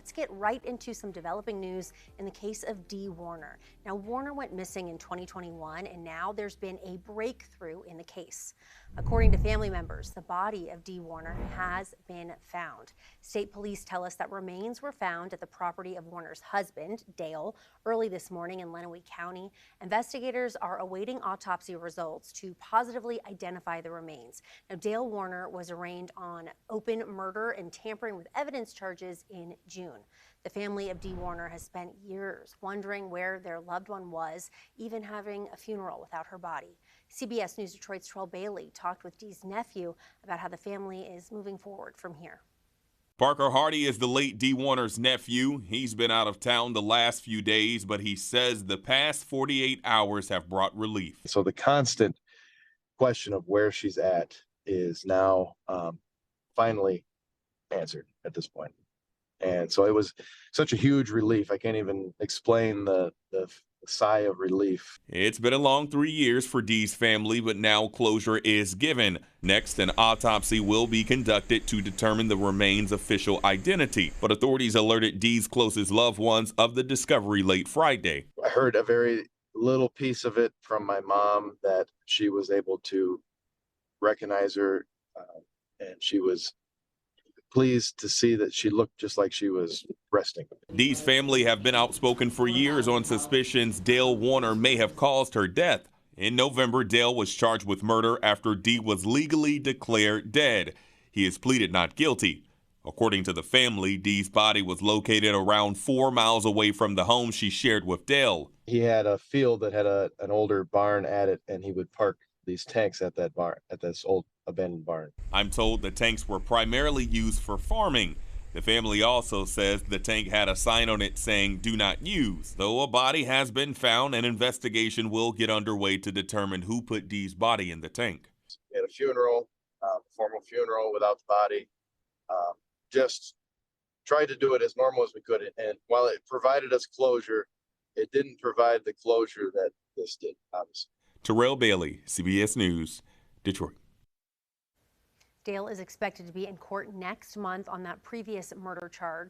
let's get right into some developing news in the case of Dee Warner. Now, Warner went missing in 2021, and now there's been a breakthrough in the case. According to family members, the body of Dee Warner has been found. State police tell us that remains were found at the property of Warner's husband, Dale, early this morning in Lenawee County. Investigators are awaiting autopsy results to positively identify the remains. Now, Dale Warner was arraigned on open murder and tampering with evidence charges in June. The family of Dee Warner has spent years wondering where their loved one was, even having a funeral without her body. CBS News Detroit's Terrell Bailey talked with Dee's nephew about how the family is moving forward from here. Parker Hardy is the late Dee Warner's nephew. He's been out of town the last few days, but he says the past 48 hours have brought relief. So the constant question of where she's at is now finally answered at this point. And so it was such a huge relief. I can't even explain the sigh of relief. It's been a long 3 years for Dee's family, but now closure is given. Next, an autopsy will be conducted to determine the remains' official identity. But authorities alerted Dee's closest loved ones of the discovery late Friday. I heard a very little piece of it from my mom that she was able to recognize her, and she was pleased to see that she looked just like she was resting. Dee's family have been outspoken for years on suspicions Dale Warner may have caused her death. In November, Dale was charged with murder after Dee was legally declared dead. He has pleaded not guilty. According to the family, Dee's body was located around 4 miles away from the home she shared with Dale. He had a field that had an older barn at it, and he would park these tanks at that barn, at this old abandoned barn. I'm told the tanks were primarily used for farming. The family also says the tank had a sign on it saying "Do not use." Though a body has been found, an investigation will get underway to determine who put Dee's body in the tank. We had a funeral, formal funeral without the body. Just tried to do it as normal as we could. And while it provided us closure, it didn't provide the closure that this did, obviously. Terrell Bailey, CBS News, Detroit. Dale is expected to be in court next month on that previous murder charge.